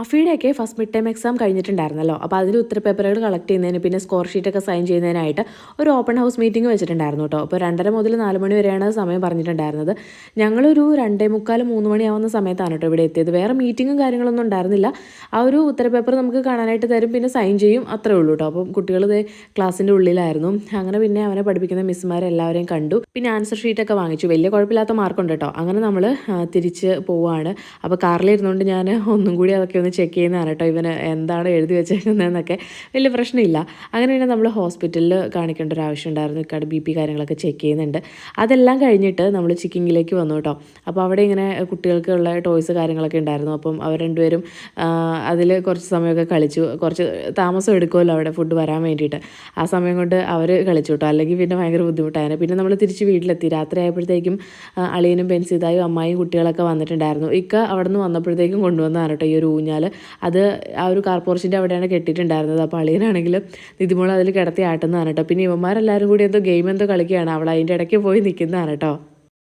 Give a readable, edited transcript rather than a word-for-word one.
അഫീടെയൊക്കെ first mid time exam കഴിഞ്ഞിട്ടുണ്ടായിരുന്നല്ലോ. അപ്പോൾ അതിൽ ഉത്തരപേപ്പറുകൾ collect ചെയ്യുന്നതിന് പിന്നെ സ്കോർ ഷീറ്റൊക്കെ സൈൻ ചെയ്യുന്നതിനായിട്ട് ഒരു ഓപ്പൺ ഹൗസ് മീറ്റിംഗ് വെച്ചിട്ടുണ്ടായിരുന്നു കേട്ടോ. അപ്പോൾ 2:30 മുതൽ 4 മണി വരെയാണ് സമയം പറഞ്ഞിട്ടുണ്ടായിരുന്നത്. ഞങ്ങളൊരു 2:45 3 മണിയാവുന്ന സമയത്താണ് കേട്ടോ ഇവിടെ എത്തിയത്. വേറെ മീറ്റിങ്ങും കാര്യങ്ങളൊന്നും ഉണ്ടായിരുന്നില്ല. ആ ഒരു ഉത്തരപേപ്പർ നമുക്ക് കാണാനായിട്ട് തരും, പിന്നെ സൈൻ ചെയ്യും, അത്രേ ഉള്ളൂ കേട്ടോ. അപ്പം കുട്ടികൾ ക്ലാസ്സിൻ്റെ ഉള്ളിലായിരുന്നു. അങ്ങനെ പിന്നെ അവനെ പഠിപ്പിക്കുന്ന മിസ്സുമാരെല്ലാവരെയും കണ്ടു. പിന്നെ ആൻസർ ഷീറ്റൊക്കെ വാങ്ങിച്ചു. വലിയ കുഴപ്പമില്ലാത്ത മാർക്കുണ്ട് കേട്ടോ. അങ്ങനെ നമ്മൾ തിരിച്ച് പോവുകയാണ്. അപ്പോൾ കാറിലിരുന്നുകൊണ്ട് ഞാൻ ഒന്നും കൂടി അതൊക്കെ ചെക്ക് ചെയ്യുന്നതാണ് കേട്ടോ, ഇവന് എന്താണ് എഴുതി വെച്ചേക്കുന്നതെന്നൊക്കെ. വലിയ പ്രശ്നമില്ല. അങ്ങനെ തന്നെ നമ്മൾ ഹോസ്പിറ്റലിൽ കാണിക്കേണ്ട ഒരു ആവശ്യം ഉണ്ടായിരുന്നു. ഇക്കാട് BP കാര്യങ്ങളൊക്കെ ചെക്ക് ചെയ്യുന്നുണ്ട്. അതെല്ലാം കഴിഞ്ഞിട്ട് നമ്മൾ ചിക്കിങ്ങിലേക്ക് വന്നു കേട്ടോ. അപ്പോൾ അവിടെ ഇങ്ങനെ കുട്ടികൾക്കുള്ള ടോയ്സ് കാര്യങ്ങളൊക്കെ ഉണ്ടായിരുന്നു. അപ്പം അവർ രണ്ടുപേരും അതിൽ കുറച്ച് സമയമൊക്കെ കളിച്ചു. കുറച്ച് താമസം എടുക്കുമല്ലോ അവിടെ ഫുഡ് വരാൻ വേണ്ടിയിട്ട്. ആ സമയം കൊണ്ട് അവർ കളിച്ചു കേട്ടോ. അല്ലെങ്കിൽ പിന്നെ ഭയങ്കര ബുദ്ധിമുട്ടായിരുന്നു. പിന്നെ നമ്മൾ തിരിച്ച് വീട്ടിലെത്തി. രാത്രി ആയപ്പോഴത്തേക്കും അളിയനും ബെൻസിതായും അമ്മായിയും കുട്ടികളൊക്കെ വന്നിട്ടുണ്ടായിരുന്നു. ഇക്ക അവിടെ നിന്ന് വന്നപ്പോഴത്തേക്കും കൊണ്ടുവന്നതാണ് കേട്ടോ ഈ ഒരു ഊഞ്ഞാൽ. അത് ആ ഒരു കാർ പോർച്ചിൻ്റെ അവിടെയാണ് കെട്ടിയിട്ടുണ്ടായിരുന്നത്. അപ്പോൾ അളിയനാണെങ്കിലും നിതിമോൾ അതിൽ കിടത്തി ആട്ടുന്നതാണ് കേട്ടോ. പിന്നെ ഇവന്മാരെല്ലാവരും കൂടി എന്തോ ഗെയിം എന്തോ കളിക്കുകയാണ്. അവൾ അതിൻ്റെ ഇടയ്ക്ക് പോയി നിൽക്കുന്നതാണ് കേട്ടോ.